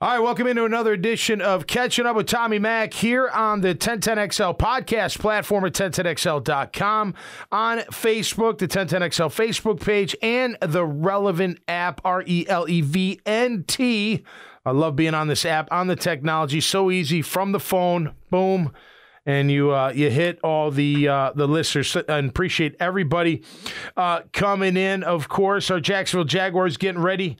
All right, welcome into another edition of Catching Up with Tommy Mack here on the 1010XL podcast platform at 1010XL.com, on Facebook, the 1010XL Facebook page, and the relevant app, RELEVNT. I love being on this app, on the technology, so easy from the phone, boom, and you hit all the listeners. And appreciate everybody coming in. Of course, our Jacksonville Jaguars getting ready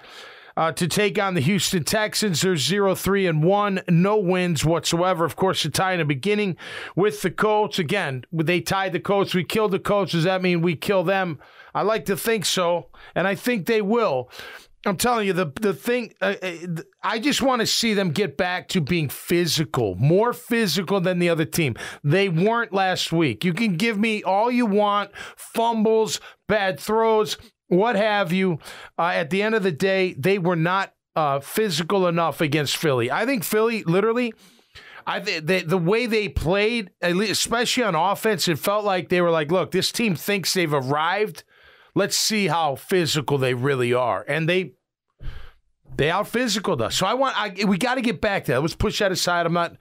to take on the Houston Texans. They're 0-3-1, no wins whatsoever. Of course, the tie in the beginning with the Colts. Again, they tied the Colts. We killed the Colts. Does that mean we kill them? I like to think so, and I think they will. I'm telling you, the thing, I just want to see them get back to being physical, more physical than the other team. They weren't last week. You can give me all you want, fumbles, bad throws, what have you. At the end of the day, they were not physical enough against Philly. I think Philly, literally, the way they played, especially on offense, it felt like they were like, look, this team thinks they've arrived. Let's see how physical they really are. And they out-physicaled us. So we got to get back there. Let's push that aside. I'm not,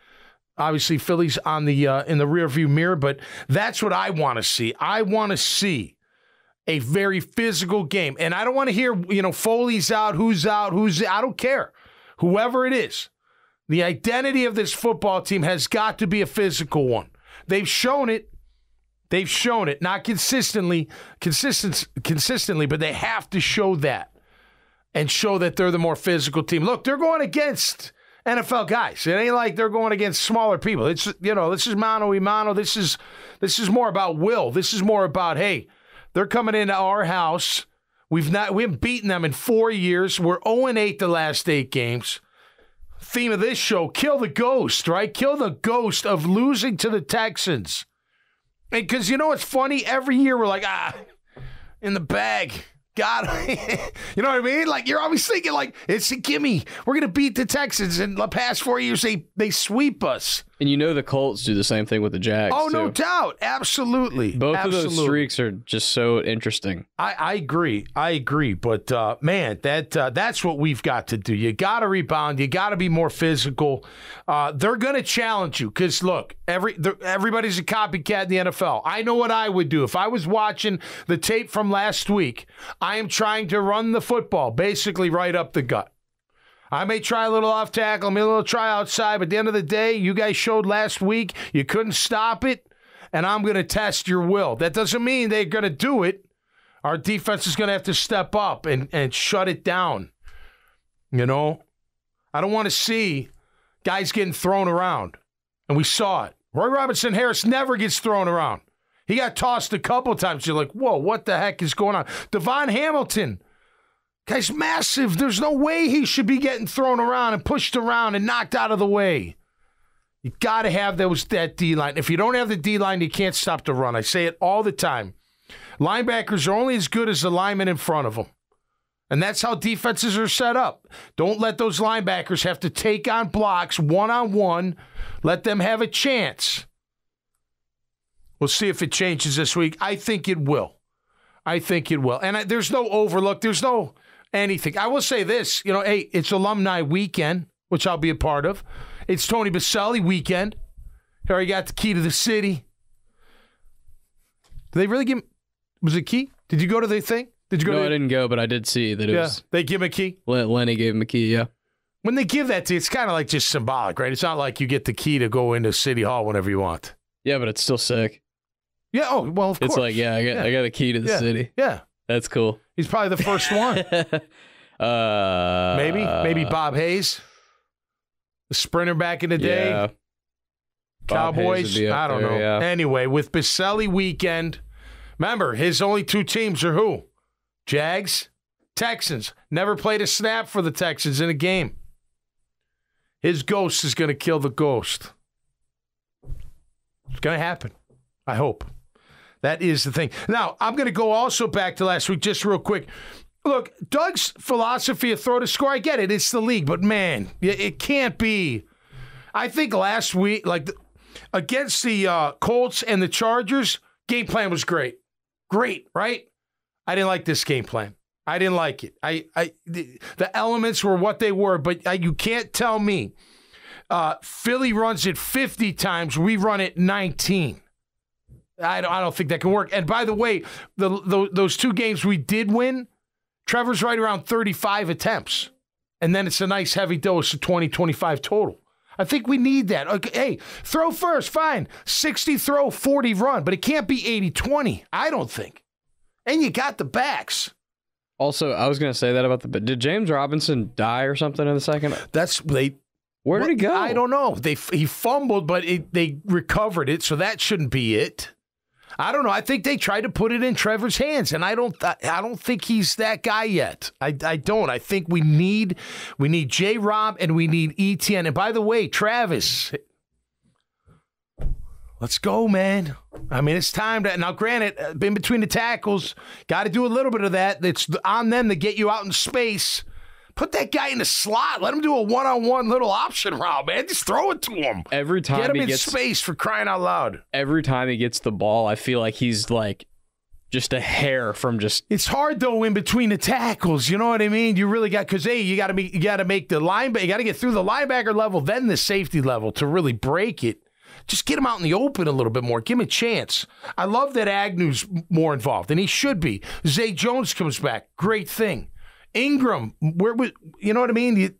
obviously, Philly's on the in the rearview mirror, but that's what I want to see. I want to see a very physical game. And I don't want to hear, Foley's out, I don't care. Whoever it is, the identity of this football team has got to be a physical one. They've shown it. Not consistently, but they have to show that and show that they're the more physical team. Look, they're going against NFL guys. It ain't like they're going against smaller people. It's, this is mano a mano. This is more about will. This is more about, hey, they're coming into our house. We haven't beaten them in 4 years. We're 0-8 the last 8 games. Theme of this show, kill the ghost, right? Kill the ghost of losing to the Texans. Because what's funny? Every year we're like, in the bag. God, you know what I mean? Like, you're always thinking, like, it's a gimme. We're going to beat the Texans. In the past 4 years, they sweep us. And the Colts do the same thing with the Jags, Oh, no doubt. Absolutely. Both of those streaks are just so interesting. I agree. But, man, that's what we've got to do. You got to rebound. You got to be more physical. They're going to challenge you because, look, everybody's a copycat in the NFL. I know what I would do. If I was watching the tape from last week, I am trying to run the football basically right up the gut. I may try a little off tackle, maybe a little try outside, but at the end of the day, you guys showed last week you couldn't stop it, and I'm going to test your will. That doesn't mean they're going to do it. Our defense is going to have to step up and shut it down. I don't want to see guys getting thrown around, and we saw it. Roy Robinson Harris never gets thrown around. He got tossed a couple times. You're like, whoa, what the heck is going on? Devon Hamilton. Guy's massive. There's no way he should be getting thrown around and pushed around and knocked out of the way. You got to have that D-line. If you don't have the D-line, you can't stop the run. I say it all the time. Linebackers are only as good as the linemen in front of them. And that's how defenses are set up. Don't let those linebackers have to take on blocks one-on-one. Let them have a chance. We'll see if it changes this week. I think it will. And there's no overlook. There's no anything. I will say this, hey, it's alumni weekend, which I'll be a part of. It's Tony Baselli weekend. Here I got the key to the city. Did they really give him, was it key? Did you go to the thing? Did you go? No, I didn't go, but I did see that it was. They give him a key? Lenny gave him a key, yeah. When they give that to you, it's kind of like just symbolic, right? It's not like you get the key to go into City Hall whenever you want. Yeah, but it's still sick. Yeah, of course. It's like, I got a key to the city. Yeah. That's cool. He's probably the first one. Maybe Bob Hayes, the sprinter back in the day. Yeah. Cowboys, I don't know. Yeah. Anyway, with Baselli weekend, remember, his only 2 teams are who? Jags, Texans. Never played a snap for the Texans in a game. His ghost is going to kill the ghost. It's going to happen. I hope. That is the thing. Now, I'm going to go also back to last week just real quick. Look, Doug's philosophy of throw to score, I get it. It's the league. But, man, it can't be. I think last week, against the Colts and the Chargers, game plan was great. Great, right? I didn't like this game plan. I didn't like it. The elements were what they were, but you can't tell me Philly runs it 50 times, we run it 19. I don't think that can work. And by the way, those 2 games we did win, Trevor's right around 35 attempts. And then it's a nice heavy dose of 20, 25 total. I think we need that. Okay, hey, throw first, fine. 60 throw, 40 run, but it can't be 80-20, I don't think. And you got the backs. Also, I was going to say that about did James Robinson die or something in the second? Where did he go? I don't know. He fumbled, but they recovered it, so that shouldn't be it. I don't know. I think they tried to put it in Trevor's hands, and I don't think he's that guy yet. I don't. I think we need J-Rob and we need ETN. And by the way, Travis, let's go, man. I mean, it's time to. Now, granted, in between the tackles, got to do a little bit of that. It's on them to get you out in space. Put that guy in the slot. Let him do a one-on-one little option route, man. Just throw it to him. Every time get him in space, for crying out loud. Every time he gets the ball, I feel like he's like just a hair from just. It's hard though in between the tackles. You know what I mean? You really got because you got to make the linebacker. You got to get through the linebacker level, then the safety level to really break it. Just get him out in the open a little bit more. Give him a chance. I love that Agnew's more involved, and he should be. Zay Jones comes back. Great thing. Ingram, you know what I mean?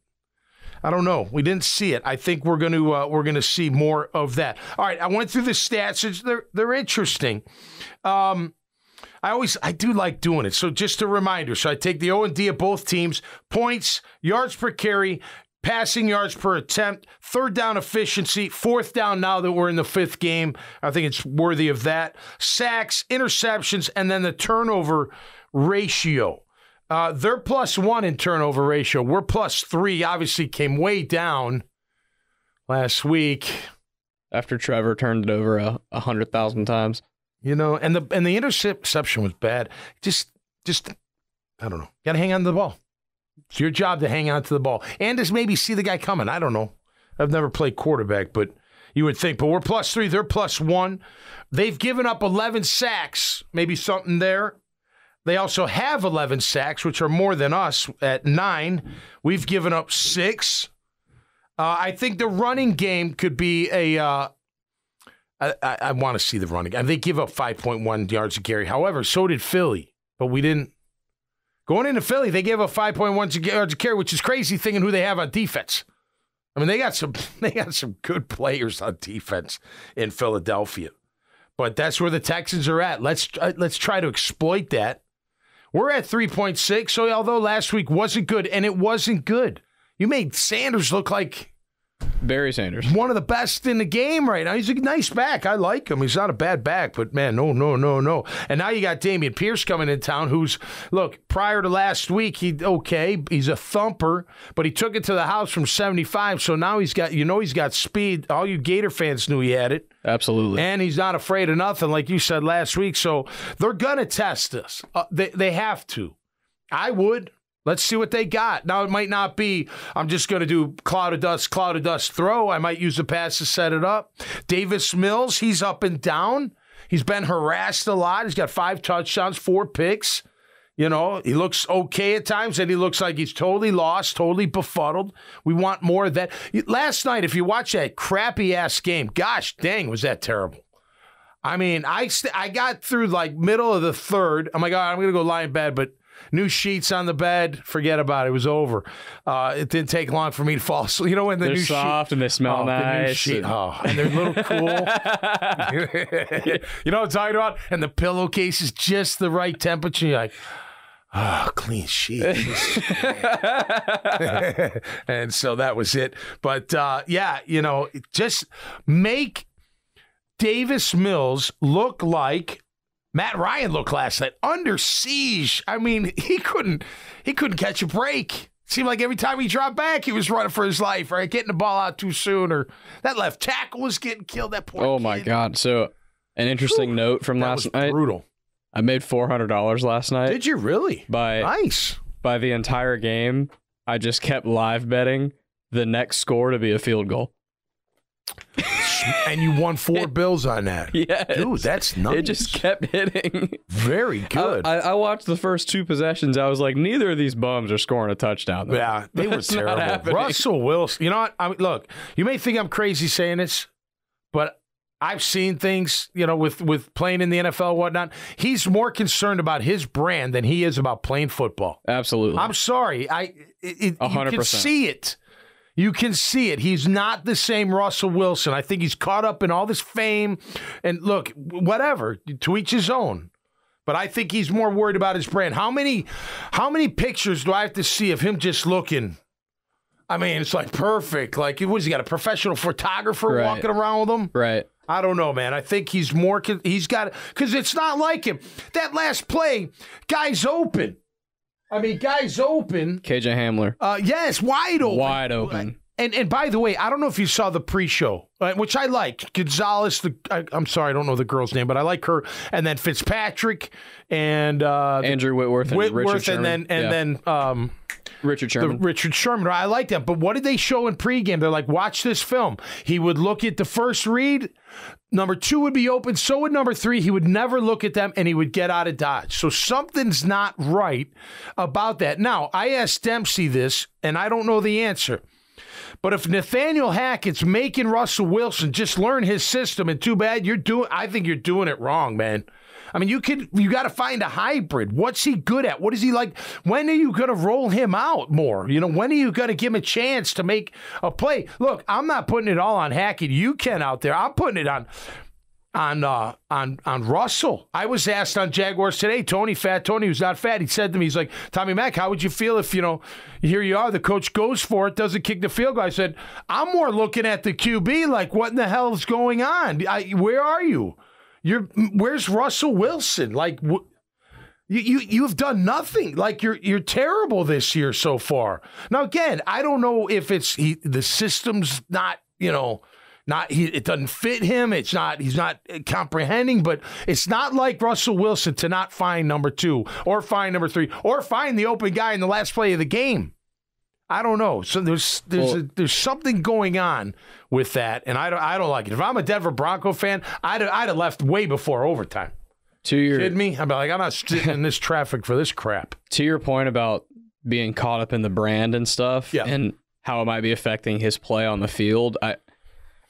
I don't know. We didn't see it. I think we're going to see more of that. All right, I went through the stats. They're interesting. I do like doing it. So just a reminder. So I take the O&D of both teams. Points, yards per carry, passing yards per attempt, third down efficiency, fourth down now that we're in the 5th game. I think it's worthy of that. Sacks, interceptions, and then the turnover ratio. They're +1 in turnover ratio. We're +3. Obviously came way down last week. After Trevor turned it over 100,000 times. You know, and the interception was bad. Just I don't know. Got to hang on to the ball. It's your job to hang on to the ball. And just maybe see the guy coming. I don't know. I've never played quarterback, but you would think. But we're +3. They're +1. They've given up 11 sacks. Maybe something there. They also have 11 sacks, which are more than us at 9. We've given up 6. I think the running game could be I want to see the running game. They give up 5.1 yards a carry. However, so did Philly. But we didn't. Going into Philly, they gave up 5.1 yards a carry, which is crazy thinking who they have on defense. I mean, they got some good players on defense in Philadelphia. But that's where the Texans are at. Let's try to exploit that. We're at 3.6, so although last week wasn't good, and it wasn't good, you made Sanders look like Barry Sanders, one of the best in the game right now. He's a nice back. I like him. He's not a bad back, but man, no. And now you got Dameon Pierce coming in town, who's, look, prior to last week, he's a thumper, but he took it to the house from 75, so now he's got speed. All you Gator fans knew he had it. Absolutely. And he's not afraid of nothing, like you said last week, so they're going to test us. They have to. I would. Let's see what they got. Now, it might not be, I'm just going to do cloud of dust throw. I might use a pass to set it up. Davis Mills, he's up and down. He's been harassed a lot. He's got 5 touchdowns, 4 picks. You know, he looks okay at times, and he looks like he's totally lost, totally befuddled. We want more of that. Last night, if you watch that crappy-ass game, gosh dang, was that terrible. I mean, I got through, like, middle of the 3rd. I'm like, all right, I'm going to go lie in bed, but new sheets on the bed, forget about it. It was over. It didn't take long for me to fall asleep. You know when they're soft and they smell nice. And they're a little cool. You know what I'm talking about? And the pillowcase is just the right temperature. You're like, clean sheets. And so that was it. But, just make Davis Mills look like Matt Ryan looked last night, under siege. I mean, he couldn't catch a break. Seemed like every time he dropped back, he was running for his life, right? Getting the ball out too soon, or that left tackle was getting killed. That poor kid. My God. So, an interesting note from last night. Brutal. I made $400 last night. Did you really? Nice. By the entire game, I just kept live betting the next score to be a field goal. And you won 4 bills on that. Yes. Dude, that's nice. It just kept hitting. Very good. I watched the first 2 possessions. I was like, neither of these bums are scoring a touchdown. Though. Yeah, they were terrible. Russell Wilson, you know what? Look, you may think I'm crazy saying this, but I've seen things, with playing in the NFL and whatnot. He's more concerned about his brand than he is about playing football. Absolutely. I'm sorry. 100%. You can see it. You can see it. He's not the same Russell Wilson. I think he's caught up in all this fame. And look, whatever, to each his own. But I think he's more worried about his brand. How many pictures do I have to see of him just looking? I mean, it's like perfect. Like, what has he got, a professional photographer walking around with him? Right. I don't know, man. I think he's got, because it's not like him. That last play, guy's open. Guy's open. KJ Hamler. Yes, wide open. Wide open. And by the way, I don't know if you saw the pre-show, which I like. Gonzalez, I'm sorry, I don't know the girl's name, but I like her. And then Fitzpatrick and Andrew Whitworth and Richard Sherman. and then Richard Sherman. Richard Sherman. I like that. But what did they show in pregame? They're like, watch this film. He would look at the first read. Number 2 would be open. So would number 3. He would never look at them, and he would get out of dodge. So something's not right about that. Now, I asked Dempsey this, and I don't know the answer. But if Nathaniel Hackett's making Russell Wilson just learn his system, and too bad I think you're doing it wrong, man. You got to find a hybrid. What's he good at? What is he like? When are you going to roll him out more? When are you going to give him a chance to make a play? Look, I'm not putting it all on Hackett. You can out there. I'm putting it on Russell. I was asked on Jaguars today, Fat Tony, who's not fat, he said to me, he's like, Tommy Mack, how would you feel if, here you are, the coach goes for it, doesn't kick the field goal? I said, I'm more looking at the QB like, what in the hell is going on? Where are you? Where's Russell Wilson? Like, you've done nothing. Like, you're terrible this year so far. Now, again, I don't know if it's the system's not, it doesn't fit him. He's not comprehending, but it's not like Russell Wilson to not find number 2 or find number 3 or find the open guy in the last play of the game. I don't know. So there's something going on with that, and I don't like it. If I'm a Denver Bronco fan, I'd have left way before overtime. Kidding me? I'm not sitting in this traffic for this crap. To your point about being caught up in the brand and stuff, and how it might be affecting his play on the field,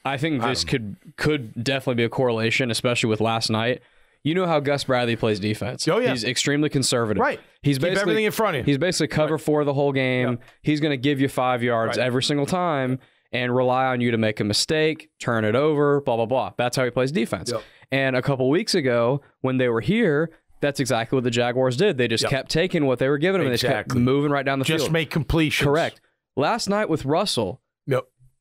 I think this could definitely be a correlation, especially with last night. You know how Gus Bradley plays defense. Oh, yeah. He's extremely conservative. Right. Keep everything in front of you. He's basically cover 4 the whole game. Yep. He's going to give you 5 yards every single time and rely on you to make a mistake, turn it over, blah, blah, blah. That's how he plays defense. Yep. And a couple weeks ago, when they were here, that's exactly what the Jaguars did. They just kept taking what they were giving them and they kept moving right down the field. Just make completions. Correct. Last night with Russell,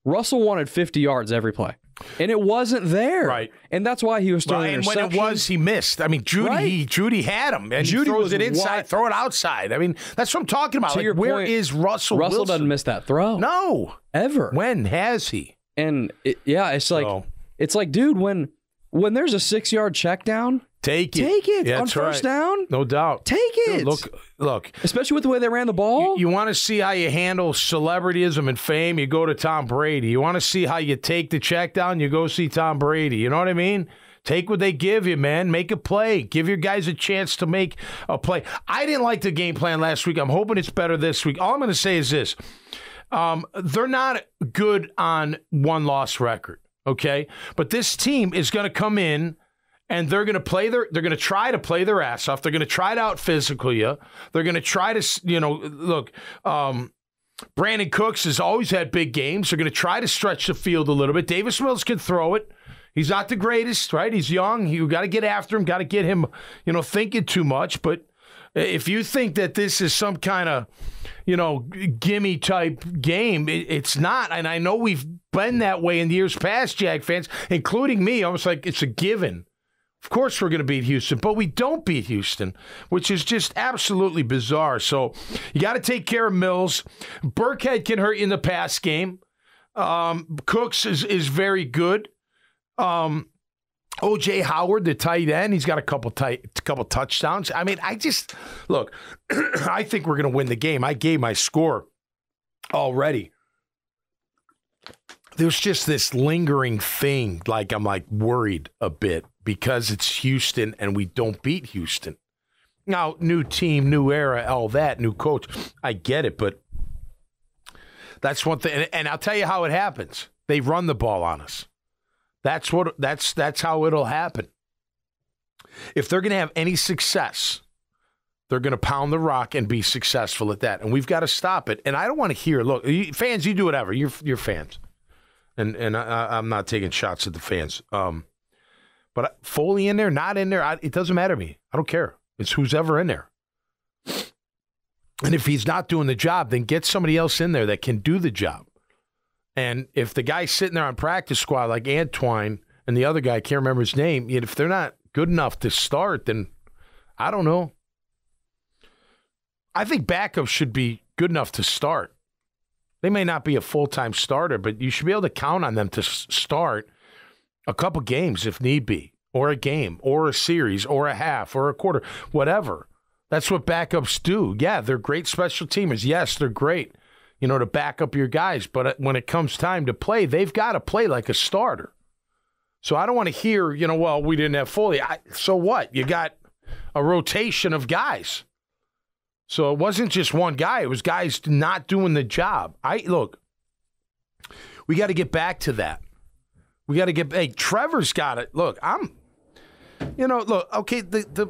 Russell wanted 50 yards every play. And it wasn't there. Right. And that's why he was throwing interceptions. And when it was, he missed. Judy had him. And Judy throws it inside, throw it outside. That's what I'm talking about. To your point, where is Russell Wilson? Russell doesn't miss that throw. No. Ever. When has he? And it's like, dude, when there's a 6-yard check down, take it on first down. No doubt. Take it. Dude, look. Especially with the way they ran the ball. You want to see how you handle celebrityism and fame, you go to Tom Brady. You want to see how you take the check down, you go see Tom Brady. You know what I mean? Take what they give you, man. Make a play. Give your guys a chance to make a play. I didn't like the game plan last week. I'm hoping it's better this week. All I'm going to say is this. They're not good on one-loss record, okay? But this team is going to come in and they're going to try to play their ass off. They're going to try to out-physical you. They're going to try to, Brandon Cooks has always had big games. They're going to try to stretch the field a little bit. Davis Mills can throw it. He's not the greatest, right? He's young. You got to get after him. Got to get him, thinking too much. But if you think that this is some kind of, gimme type game, it's not. And I know we've been that way in the years past, Jag fans, including me. I was like, it's a given. Of course we're going to beat Houston, but we don't beat Houston, which is just absolutely bizarre. So you got to take care of Mills. Burkhead can hurt you in the pass game. Cooks is very good. O.J. Howard, the tight end, he's got a couple touchdowns. I think we're going to win the game. I gave my score already. there's just this lingering thing. Like, I'm like worried a bit because it's Houston and we don't beat Houston. Now, new team, new era, all that, new coach. I get it, but that's one thing. And I'll tell you how it happens. They run the ball on us. That's how it'll happen. If they're going to have any success, they're going to pound the rock and be successful at that. And we've got to stop it. And I don't want to hear, look, fans, you do whatever. You're fans. And I'm not taking shots at the fans. But Foley in there, not in there, it doesn't matter to me. I don't care. It's who's ever in there. And if he's not doing the job, then get somebody else in there that can do the job. And if the guy's sitting there on practice squad like Antwine and the other guy, I can't remember his name, if they're not good enough to start, then I don't know. I think backups should be good enough to start. They may not be a full-time starter, but you should be able to count on them to start a couple games if need be, or a game, or a series, or a half, or a quarter, whatever. That's what backups do. Yeah, they're great special teamers. Yes, they're great, to back up your guys. But when it comes time to play, they've got to play like a starter. So I don't want to hear, well, we didn't have Foley. So what? You got a rotation of guys. So it wasn't just one guy. It was guys not doing the job. Look, we got to get back to that. We got to get. Hey, Trevor's got it. Look, look. Okay, the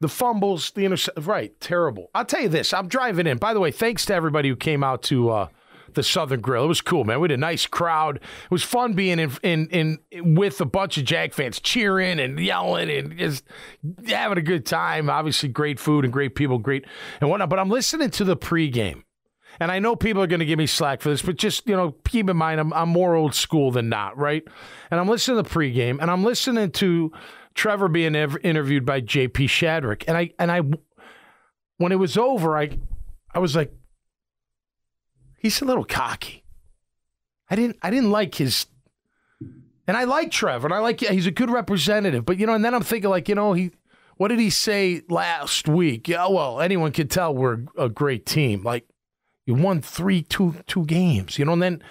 fumbles, the intercept. Right, terrible. I'll tell you this. I'm driving in. By the way, thanks to everybody who came out to the Southern Grill. It was cool, man. We had a nice crowd. It was fun being in with a bunch of Jag fans cheering and yelling and just having a good time. Obviously, great food and great people, great and whatnot. But I'm listening to the pregame, and I know people are going to give me slack for this, but just keep in mind I'm more old school than not, right? And I'm listening to the pregame, and I'm listening to Trevor being interviewed by J.P. Shadrick, and I when it was over, I was like, he's a little cocky. I didn't like his, and I like Trevor, and he's a good representative. But and then I'm thinking what did he say last week? Yeah, well, anyone could tell we're a great team. Like you won two games, and then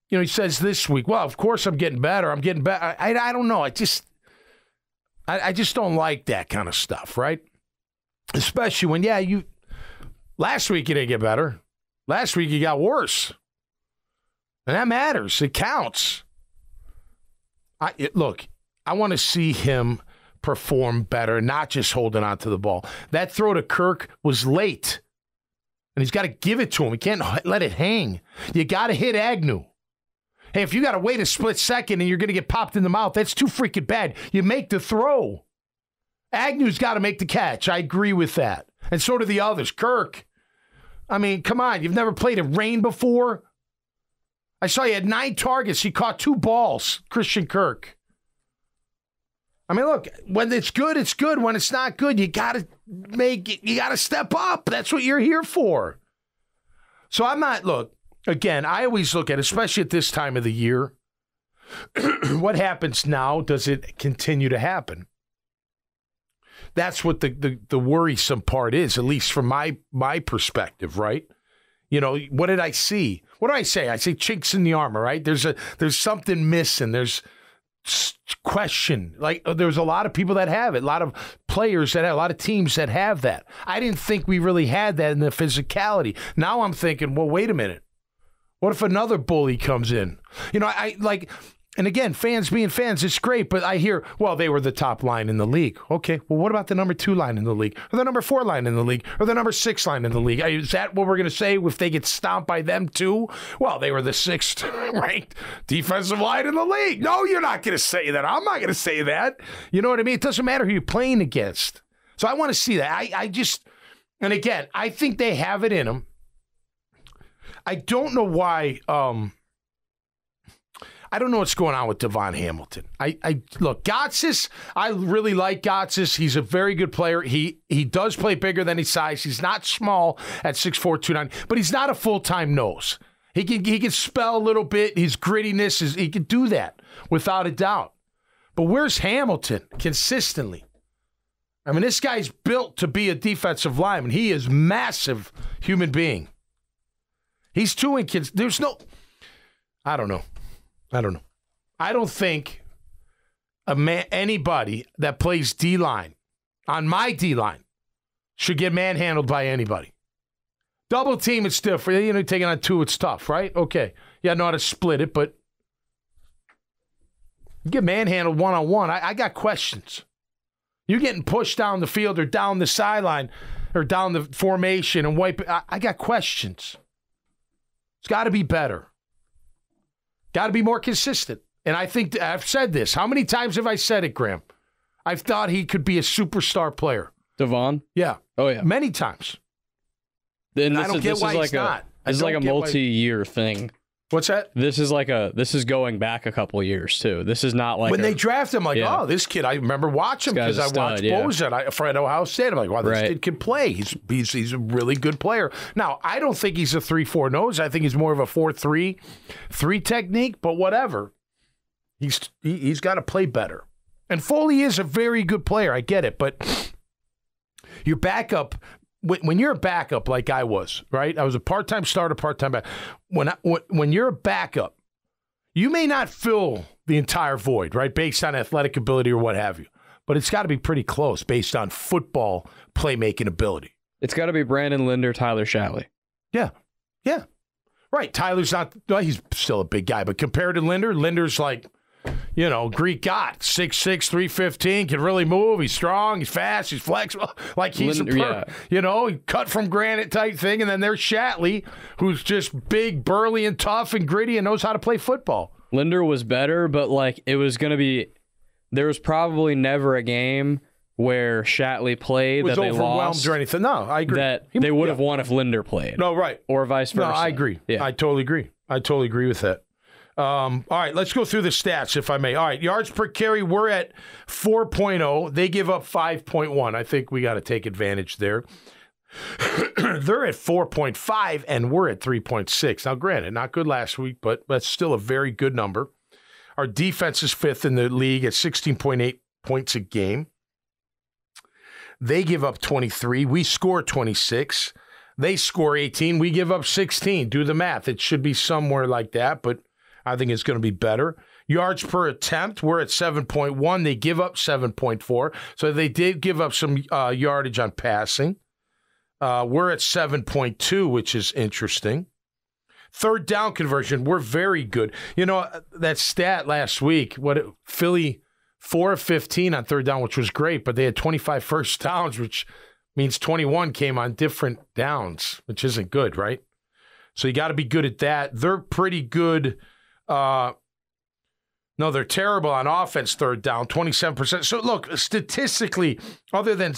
he says this week, well, of course I'm getting better. I'm getting better. I don't know. I just don't like that kind of stuff, right? Especially when last week you didn't get better. Last week, he got worse. And that matters. It counts. Look, I want to see him perform better, not just holding on to the ball. That throw to Kirk was late. And he's got to give it to him. He can't let it hang. You got to hit Agnew. Hey, if you got to wait a split second and you're going to get popped in the mouth, that's too freaking bad. You make the throw. Agnew's got to make the catch. I agree with that. And so do the others. Kirk. I mean, come on. You've never played in rain before? I saw you had 9 targets. He caught 2 balls, Christian Kirk. I mean, look, when it's good, it's good. When it's not good, you got to step up. That's what you're here for. So again, I always look at, especially at this time of the year, what happens now, does it continue to happen? That's what the worrisome part is, at least from my perspective, right? What did I see? What do I say? I say chinks in the armor, right? There's something missing. There's question. Like there's a lot of people that have it, a lot of players that have, a lot of teams that have that. I didn't think we really had that in the physicality. Now I'm thinking, well, wait a minute. What if another bully comes in? And again, fans being fans, it's great, but I hear, well, they were the top line in the league. Okay, well, what about the number 2 line in the league? Or the number 4 line in the league? Or the number 6 line in the league? Is that what we're going to say if they get stomped by them too? Well, they were the 6th ranked defensive line in the league. No, you're not going to say that. I'm not going to say that. You know what I mean? It doesn't matter who you're playing against. So I want to see that. And again, I think they have it in them. I don't know why... I don't know what's going on with Devon Hamilton. Look, Gotsis, I really like Gotsis. He's a very good player. He does play bigger than his size. He's not small at 6'4", 290, but he's not a full-time nose. He can spell a little bit. His grittiness, he can do that without a doubt. But where's Hamilton consistently? I mean, this guy's built to be a defensive lineman. He is a massive human being. He's too inconsistent. There's no, I don't know. I don't think anybody that plays D-line on my D-line should get manhandled by anybody. Double team, it's different. You know, taking on two, it's tough, right? Okay. Yeah, I know how to split it, but you get manhandled one-on-one. I got questions. You're getting pushed down the field or down the sideline or down the formation and wipe. I got questions. It's got to be better. Got to be more consistent. And I think I've said this. How many times have I said it, Graham? I've thought he could be a superstar player. Devon? Yeah. Oh, yeah. Many times. And I don't get why he's not. This is like a multi-year thing. What's that? This is going back a couple years too. This is not like when they draft him, oh, this kid. I remember watching him because I watched Boza for Ohio State. I'm like, wow, this kid can play. He's a really good player. Now, I don't think he's a 3-4 nose. I think he's more of a 4-3 technique. But whatever, he's got to play better. And Foley is a very good player. I get it, but your backup. When you're a backup like I was, right? I was a part-time starter, part-time back. When you're a backup, you may not fill the entire void, right, based on athletic ability or what have you. But it's got to be pretty close based on football playmaking ability. It's got to be Brandon Linder, Tyler Shatley. Yeah. Right. Tyler's not – he's still a big guy. But compared to Linder's like – Greek god, 6'6", 315, can really move. He's strong, he's fast, he's flexible. Like he's he cut from granite type thing. And then there's Shatley, who's just big, burly, and tough and gritty and knows how to play football. Linder was better, but it was going to be – there was probably never a game where Shatley played that they lost. Was overwhelmed or anything. No, I agree. That they would have won if Linder played. No, right. Or vice versa. No, I agree. Yeah. I totally agree with that. All right, let's go through the stats, if I may. All right, yards per carry, we're at 4.0. They give up 5.1. I think we got to take advantage there. They're at 4.5, and we're at 3.6. Now, granted, not good last week, but that's still a very good number. Our defense is fifth in the league at 16.8 points a game. They give up 23. We score 26. They score 18. We give up 16. Do the math. It should be somewhere like that, but I think it's going to be better. Yards per attempt, we're at 7.1. They give up 7.4. So they did give up some yardage on passing. We're at 7.2, which is interesting. Third down conversion, we're very good. That stat last week, Philly 4 of 15 on third down, which was great, but they had 25 first downs, which means 21 came on different downs, which isn't good, right? So you got to be good at that. They're pretty good. No, they're terrible on offense, third down, 27%. So, look, statistically, other than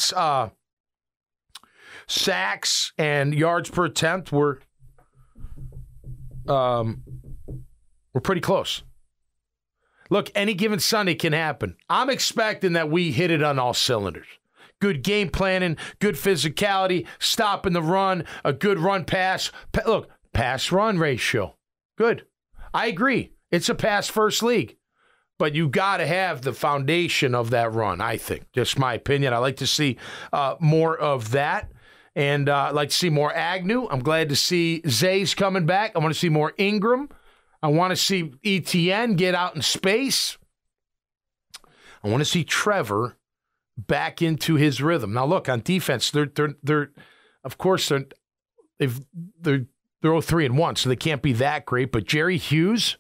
sacks and yards per attempt, we're pretty close. Look, any given Sunday can happen. I'm expecting that we hit it on all cylinders. Good game planning, good physicality, stopping the run, a good run pass. Look, pass-run ratio, good. I agree. It's a pass-first league. But you got to have the foundation of that run, I think. Just my opinion. I like to see more of that. And I'd like to see more Agnew. I'm glad to see Zay's coming back. I want to see more Ingram. I want to see ETN get out in space. I want to see Trevor back into his rhythm. Now, look, on defense, they're 0-3-1, so they can't be that great. But Jerry Hughes,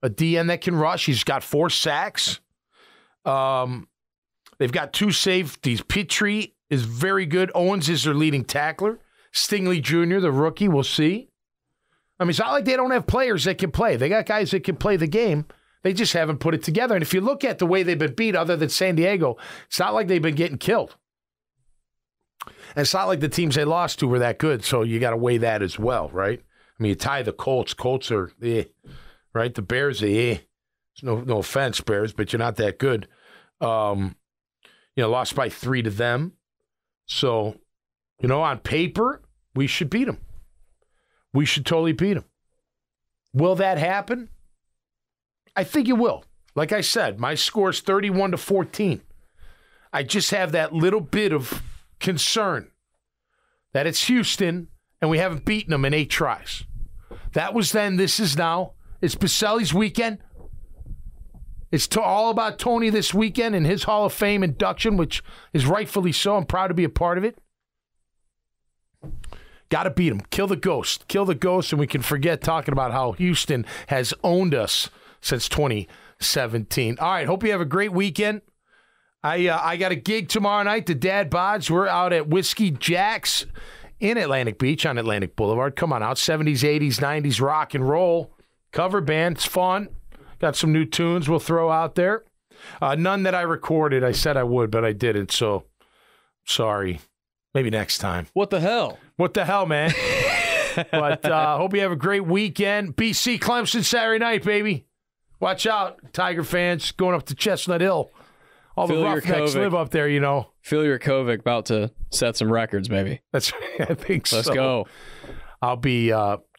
a DN that can rush, he's got 4 sacks. They've got 2 safeties. Petrie is very good. Owens is their leading tackler. Stingley Jr., the rookie, we'll see. I mean, it's not like they don't have players that can play. They got guys that can play the game. They just haven't put it together. And if you look at the way they've been beat, other than San Diego, it's not like they've been getting killed. And it's not like the teams they lost to were that good, so you got to weigh that as well, right? I mean, you tie the Colts. Colts are, right? The Bears are, No offense, Bears, but you're not that good. Lost by 3 to them. So, on paper, we should beat them. We should totally beat them. Will that happen? I think it will. Like I said, my score is 31-14. I just have that little bit of concern that it's Houston and we haven't beaten them in 8 tries. That was then, this is now. It's Baselli's weekend. It's all about Tony this weekend and his Hall of Fame induction, which is rightfully so. I'm proud to be a part of it. Got to beat him. Kill the ghost. Kill the ghost, and we can forget talking about how Houston has owned us since 2017. All right, hope you have a great weekend. I got a gig tomorrow night, the Dad Bods. We're out at Whiskey Jack's in Atlantic Beach on Atlantic Boulevard. Come on out. 70s, 80s, 90s rock and roll. Cover band. It's fun. Got some new tunes we'll throw out there. None that I recorded. I said I would, but I didn't, so sorry. Maybe next time. What the hell? What the hell, man? But hope you have a great weekend. BC Clemson Saturday night, baby. Watch out, Tiger fans going up to Chestnut Hill. All the Roughnecks live up there, you know. Phil Jurkovec about to set some records, maybe. That's I think so. Let's go. I'll be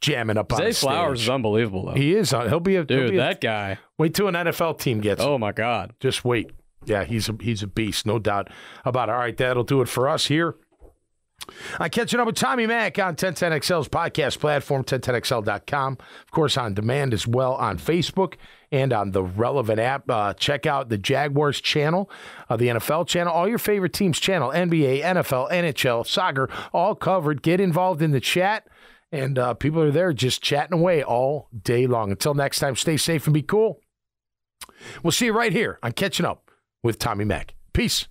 jamming up on Zay stage. Flowers is unbelievable, though. He is. He'll be a dude. That guy. Wait till an NFL team gets him. Oh my God. Just wait. Yeah, he's a beast, no doubt about it. All right, that'll do it for us here. I'm catching up with Tommy Mack on 1010XL's podcast platform, 1010XL.com. Of course, on demand as well on Facebook and on the relevant app. Check out the Jaguars channel, the NFL channel, all your favorite teams channel, NBA, NFL, NHL, soccer, all covered. Get involved in the chat, and people are there just chatting away all day long. Until next time, stay safe and be cool. We'll see you right here on Catching Up with Tommy Mack. Peace.